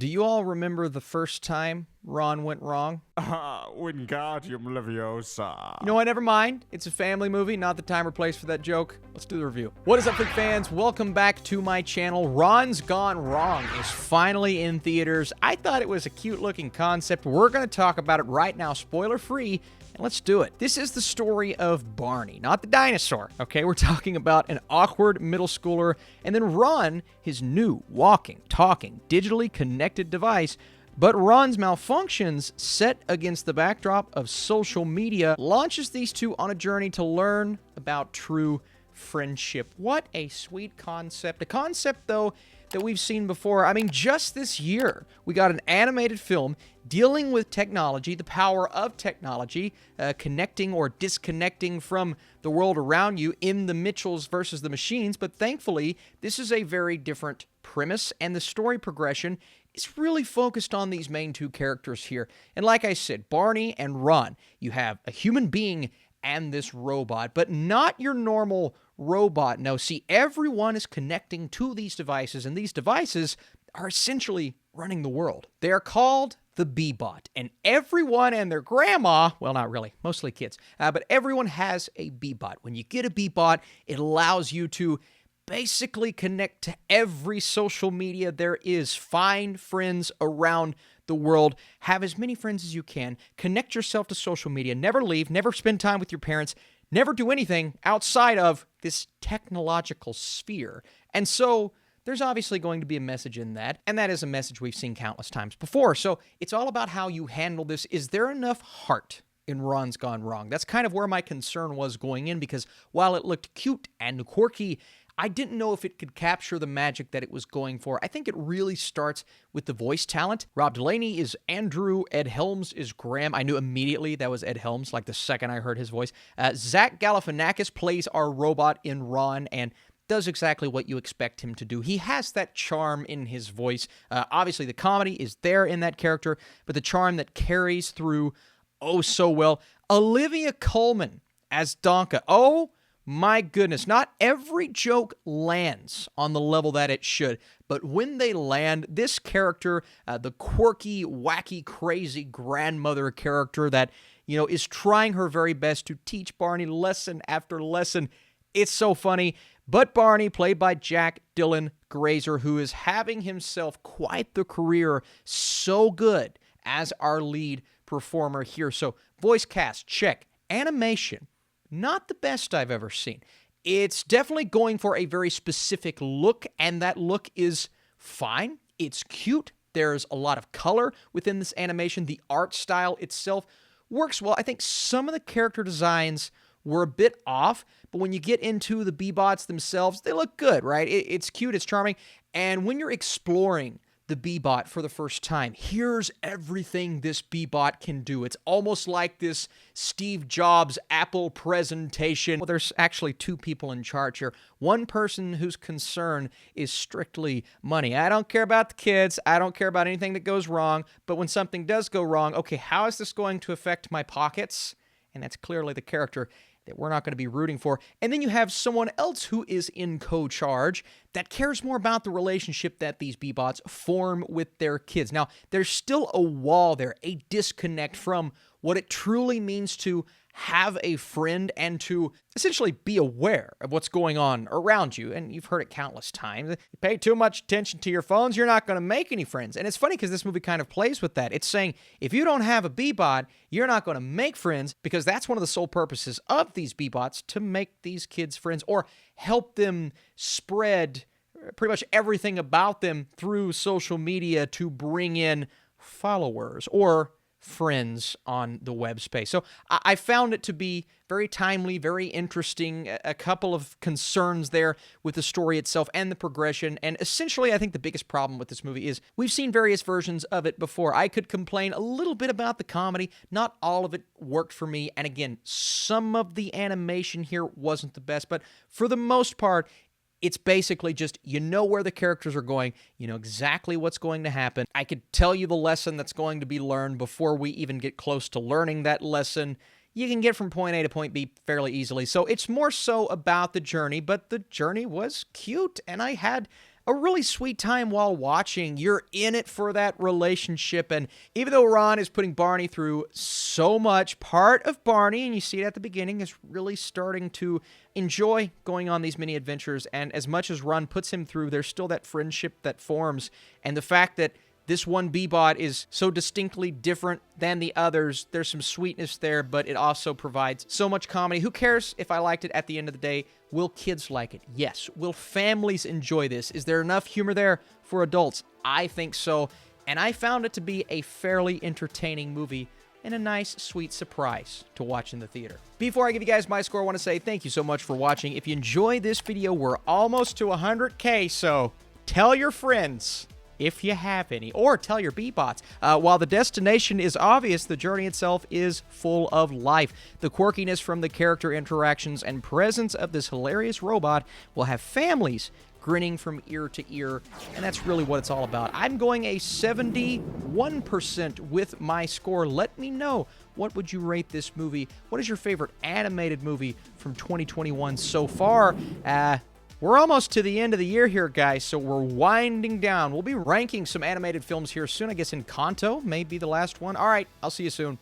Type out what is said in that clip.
Do you all remember the first time Ron went wrong? Wingardium Leviosa. You know what, never mind. It's a family movie, not the time or place for that joke. Let's do the review. What is up, Flick fans? Welcome back to my channel. Ron's Gone Wrong is finally in theaters. I thought it was a cute-looking concept. We're going to talk about it right now, spoiler-free, and let's do it. This is the story of Barney, not the dinosaur, okay? We're talking about an awkward middle schooler, and then Ron, his new walking, talking, digitally connected device. But Ron's malfunctions, set against the backdrop of social media, launches these two on a journey to learn about true friendship. What a sweet concept. A concept, though, that we've seen before. I mean, just this year, we got an animated film dealing with technology, the power of technology, connecting or disconnecting from the world around you in The Mitchells versus the Machines. But thankfully, this is a very different premise, and the story progression is really focused on these main two characters here. And like I said, Barney and Ron, you have a human being and this robot, but not your normal robot. No, see, everyone is connecting to these devices, and these devices are essentially running the world. They are called the Bebot, and everyone and their grandma, well, not really, mostly kids, but everyone has a Bebot. When you get a Bebot, it allows you to basically connect to every social media there is. Find friends around the world. Have as many friends as you can. Connect yourself to social media. Never leave. Never spend time with your parents. Never do anything outside of this technological sphere. And so there's obviously going to be a message in that, and that is a message we've seen countless times before. So it's all about how you handle this. Is there enough heart in Ron's Gone Wrong? That's kind of where my concern was going in, because while it looked cute and quirky, I didn't know if it could capture the magic that it was going for. I think it really starts with the voice talent. Rob Delaney is Andrew. Ed Helms is Graham. I knew immediately that was Ed Helms, like the second I heard his voice. Zach Galifianakis plays our robot in Ron and does exactly what you expect him to do. He has that charm in his voice. Obviously, the comedy is there in that character, but the charm that carries through oh so well. Olivia Coleman as Dawnka. Oh, my goodness, not every joke lands on the level that it should, but when they land, this character, the quirky, wacky, crazy grandmother character that, is trying her very best to teach Barney lesson after lesson, it's so funny. But Barney, played by Jack Dylan Grazer, who is having himself quite the career, so good as our lead performer here. So, voice cast, check. Animation, not the best I've ever seen. It's definitely going for a very specific look, and that look is fine. It's cute. There's a lot of color within this animation. The art style itself works well. I think some of the character designs were a bit off, but when you get into the Bebots themselves, they look good, right? It's cute, it's charming, and when you're exploring the Bebot for the first time, here's everything this Bebot can do. It's almost like this Steve Jobs Apple presentation. Well, there's actually two people in charge here. One person whose concern is strictly money. I don't care about the kids. I don't care about anything that goes wrong. But when something does go wrong, okay, how is this going to affect my pockets? And that's clearly the character that we're not going to be rooting for. And then you have someone else who is in co-charge that cares more about the relationship that these Bebots form with their kids. Now, there's still a wall there, a disconnect from what it truly means to have a friend and to essentially be aware of what's going on around you. And you've heard it countless times. You pay too much attention to your phones, you're not going to make any friends. And it's funny because this movie kind of plays with that. It's saying if you don't have a Bebot, you're not going to make friends, because that's one of the sole purposes of these Bebots, to make these kids friends or help them spread pretty much everything about them through social media to bring in followers or friends on the web space. So I found it to be very timely, very interesting, a couple of concerns there with the story itself and the progression. And essentially, I think the biggest problem with this movie is we've seen various versions of it before. I could complain a little bit about the comedy. Not all of it worked for me. And again, some of the animation here wasn't the best, but for the most part, it's basically just, you know where the characters are going, you know exactly what's going to happen. I could tell you the lesson that's going to be learned before we even get close to learning that lesson. You can get from point A to point B fairly easily. So it's more so about the journey, but the journey was cute, and I had a really sweet time while watching. You're in it for that relationship, and even though Ron is putting Barney through so much, part of Barney, and you see it at the beginning, is really starting to enjoy going on these mini adventures, and as much as Ron puts him through, there's still that friendship that forms, and the fact that this one B-bot is so distinctly different than the others. There's some sweetness there, but it also provides so much comedy. Who cares if I liked it at the end of the day? Will kids like it? Yes. Will families enjoy this? Is there enough humor there for adults? I think so, and I found it to be a fairly entertaining movie and a nice, sweet surprise to watch in the theater. Before I give you guys my score, I want to say thank you so much for watching. If you enjoyed this video, we're almost to 100K, so tell your friends if you have any, or tell your B-bots. While the destination is obvious, the journey itself is full of life. The quirkiness from the character interactions and presence of this hilarious robot will have families grinning from ear to ear, and that's really what it's all about. I'm going a 71% with my score. Let me know, what would you rate this movie? What is your favorite animated movie from 2021 so far? We're almost to the end of the year here, guys, so we're winding down. We'll be ranking some animated films here soon. I guess Encanto may be the last one. All right, I'll see you soon.